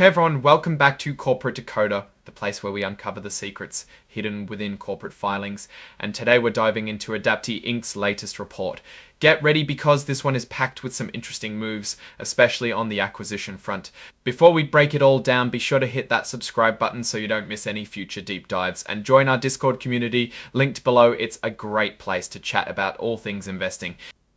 Hey everyone, welcome back to Corporate Decoder, the place where we uncover the secrets hidden within corporate filings. And today we're diving into Adapti Inc.'s latest report. Get ready because this one is packed with some interesting moves, especially on the acquisition front. Before we break it all down, be sure to hit that subscribe button so you don't miss any future deep dives, and join our Discord community linked below. It's a great place to chat about all things investing.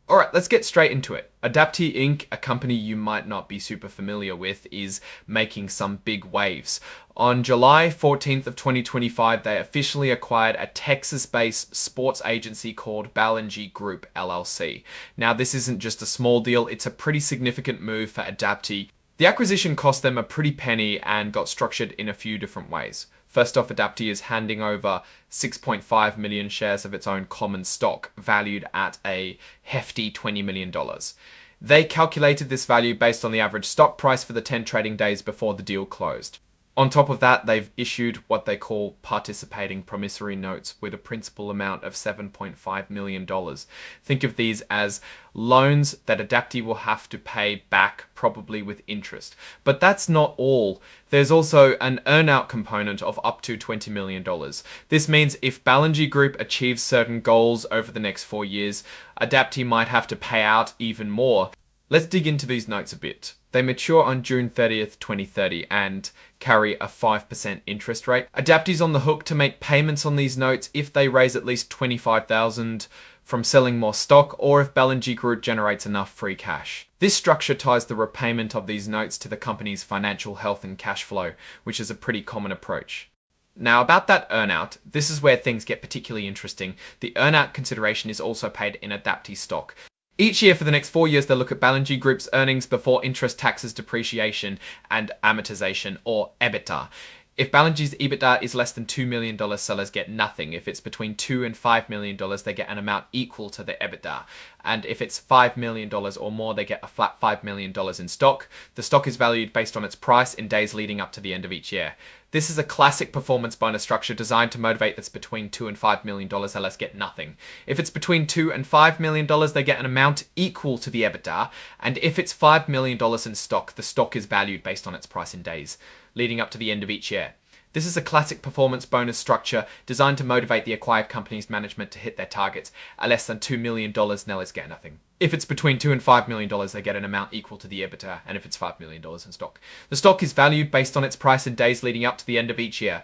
Alright, let's get straight into it. Adapti Inc., a company you might not be super familiar with, is making some big waves. On July 14th of 2025, they officially acquired a Texas-based sports agency called Ballingy Group LLC. Now, this isn't just a small deal, it's a pretty significant move for Adapti. The acquisition cost them a pretty penny and got structured in a few different ways. First off, Adapti is handing over 6.5 million shares of its own common stock, valued at a hefty $20 million. They calculated this value based on the average stock price for the 10 trading days before the deal closed. On top of that, they've issued what they call participating promissory notes with a principal amount of $7.5 million. Think of these as loans that Adapti will have to pay back, probably with interest. But that's not all. There's also an earnout component of up to $20 million. This means if Ballingy Group achieves certain goals over the next 4 years, Adapti might have to pay out even more. Let's dig into these notes a bit. They mature on June 30th, 2030 and carry a 5% interest rate. Adapti's on the hook to make payments on these notes if they raise at least $25,000 from selling more stock, or if Ballingy Group generates enough free cash. This structure ties the repayment of these notes to the company's financial health and cash flow, which is a pretty common approach. Now, about that earnout, this is where things get particularly interesting. The earnout consideration is also paid in Adapti stock. Each year for the next 4 years, they'll look at Ballingy Group's earnings before interest, taxes, depreciation, and amortization, or EBITDA. If Ballingy's EBITDA is less than $2 million, sellers get nothing. If it's between $2 and $5 million, they get an amount equal to the EBITDA. And if it's $5 million or more, they get a flat $5 million in stock. The stock is valued based on its price in days leading up to the end of each year. This is a classic performance bonus structure designed to motivate that's between $2 and $5 million, sellers get nothing. If it's between $2 and $5 million, they get an amount equal to the EBITDA. And if it's $5 million in stock, the stock is valued based on its price in days leading up to the end of each year. This is a classic performance bonus structure designed to motivate the acquired company's management to hit their targets. At less than $2 million, sellers get nothing. If it's between $2 and $5 million, they get an amount equal to the EBITDA, and if it's $5 million in stock. The stock is valued based on its price in days leading up to the end of each year.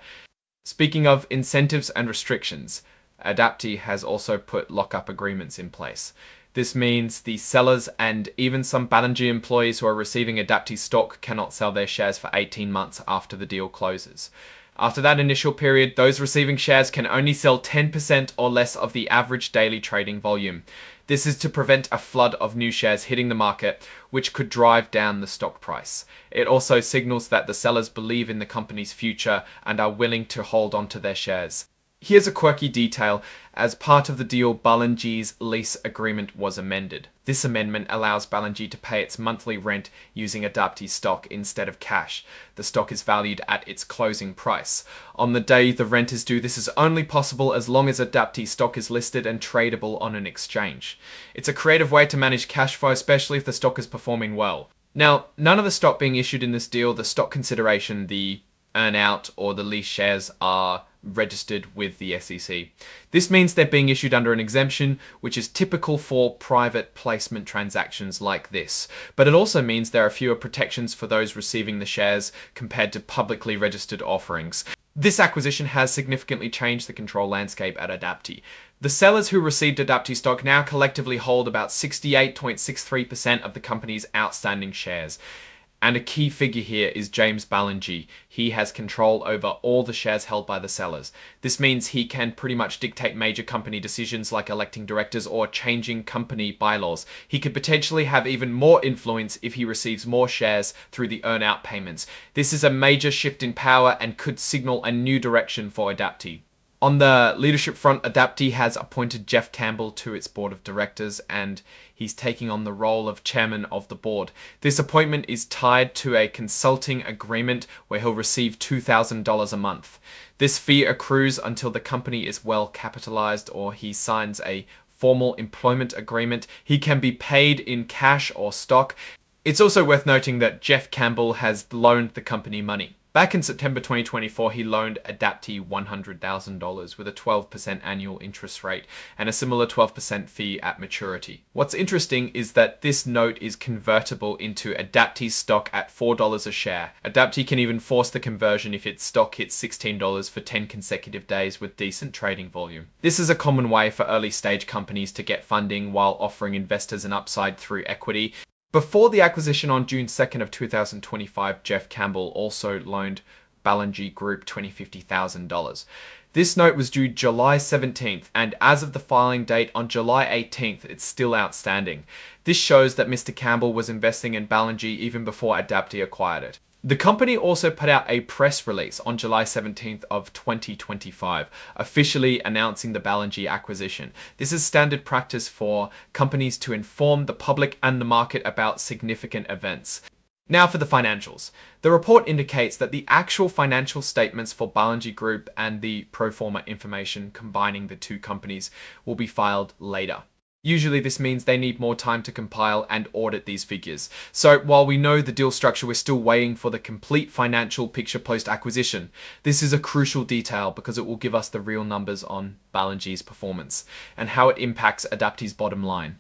Speaking of incentives and restrictions, Adapti has also put lock-up agreements in place. This means the sellers and even some Ballingy employees who are receiving Adapti stock cannot sell their shares for 18 months after the deal closes. After that initial period, those receiving shares can only sell 10% or less of the average daily trading volume. This is to prevent a flood of new shares hitting the market, which could drive down the stock price. It also signals that the sellers believe in the company's future and are willing to hold on to their shares. Here's a quirky detail. As part of the deal, Ballingy's lease agreement was amended. This amendment allows Ballingy to pay its monthly rent using Adapti stock instead of cash. The stock is valued at its closing price. On the day the rent is due, this is only possible as long as Adapti stock is listed and tradable on an exchange. It's a creative way to manage cash flow, especially if the stock is performing well. Now, none of the stock being issued in this deal, the stock consideration, the earnout, or the lease shares are registered with the SEC. This means they're being issued under an exemption, which is typical for private placement transactions like this. But it also means there are fewer protections for those receiving the shares compared to publicly registered offerings. This acquisition has significantly changed the control landscape at Adapti. The sellers who received Adapti stock now collectively hold about 68.63% of the company's outstanding shares. And a key figure here is James Ballingy. He has control over all the shares held by the sellers. This means he can pretty much dictate major company decisions like electing directors or changing company bylaws. He could potentially have even more influence if he receives more shares through the earnout payments. This is a major shift in power and could signal a new direction for Adapti. On the leadership front, Adapti has appointed Jeff Campbell to its board of directors, and he's taking on the role of chairman of the board. This appointment is tied to a consulting agreement where he'll receive $2,000 a month. This fee accrues until the company is well capitalized or he signs a formal employment agreement. He can be paid in cash or stock. It's also worth noting that Jeff Campbell has loaned the company money. Back in September 2024, he loaned Adapti $100,000 with a 12% annual interest rate and a similar 12% fee at maturity. What's interesting is that this note is convertible into Adapti stock at $4 a share. Adapti can even force the conversion if its stock hits $16 for 10 consecutive days with decent trading volume. This is a common way for early stage companies to get funding while offering investors an upside through equity. Before the acquisition on June 2nd of 2025, Jeff Campbell also loaned Ballingy Group $50,000. This note was due July 17th, and as of the filing date on July 18th, it's still outstanding. This shows that Mr. Campbell was investing in Ballingy even before Adapti acquired it. The company also put out a press release on July 17th of 2025, officially announcing the Ballingy acquisition. This is standard practice for companies to inform the public and the market about significant events. Now for the financials. The report indicates that the actual financial statements for Ballingy Group and the pro forma information combining the two companies will be filed later. Usually this means they need more time to compile and audit these figures. So while we know the deal structure, we're still waiting for the complete financial picture post-acquisition. This is a crucial detail because it will give us the real numbers on Ballingy's performance and how it impacts Adapti's bottom line.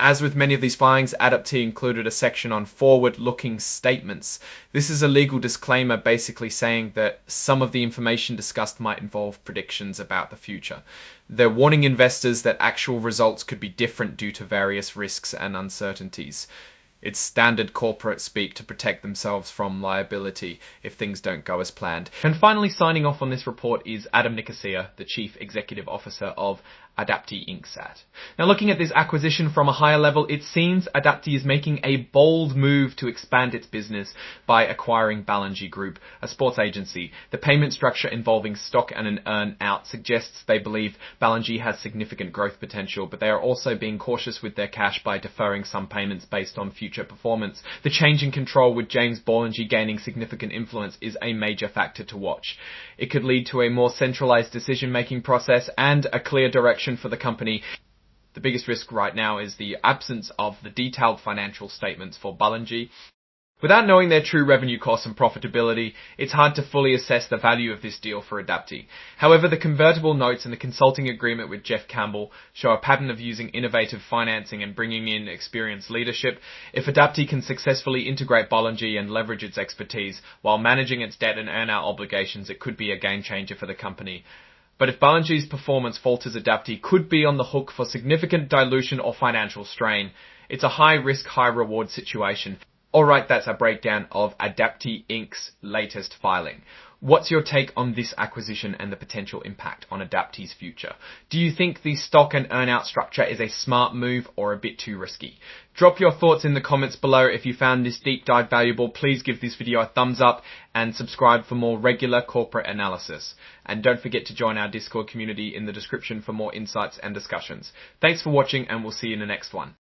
As with many of these filings, Adapti included a section on forward-looking statements. This is a legal disclaimer basically saying that some of the information discussed might involve predictions about the future. They're warning investors that actual results could be different due to various risks and uncertainties. It's standard corporate speak to protect themselves from liability if things don't go as planned. And finally, signing off on this report is Adam Nicosia, the Chief Executive Officer of Adapti Inc. Now, looking at this acquisition from a higher level, it seems Adapti is making a bold move to expand its business by acquiring Ballingy Group, a sports agency. The payment structure involving stock and an earn-out suggests they believe Ballingy has significant growth potential, but they are also being cautious with their cash by deferring some payments based on future performance. The change in control with James Ballingy gaining significant influence is a major factor to watch. It could lead to a more centralized decision-making process and a clear direction for the company. The biggest risk right now is the absence of the detailed financial statements for Ballingy. Without knowing their true revenue costs and profitability, it's hard to fully assess the value of this deal for Adapti. However, the convertible notes and the consulting agreement with Jeff Campbell show a pattern of using innovative financing and bringing in experienced leadership. If Adapti can successfully integrate Ballingy and leverage its expertise while managing its debt and earn-out obligations, it could be a game changer for the company. But if Ballingy's performance falters, Adapti could be on the hook for significant dilution or financial strain. It's a high-risk, high-reward situation. Alright, that's a breakdown of Adapti Inc.'s latest filing. What's your take on this acquisition and the potential impact on Adapti's future? Do you think the stock and earn-out structure is a smart move or a bit too risky? Drop your thoughts in the comments below. If you found this deep dive valuable, please give this video a thumbs up and subscribe for more regular corporate analysis. And don't forget to join our Discord community in the description for more insights and discussions. Thanks for watching, and we'll see you in the next one.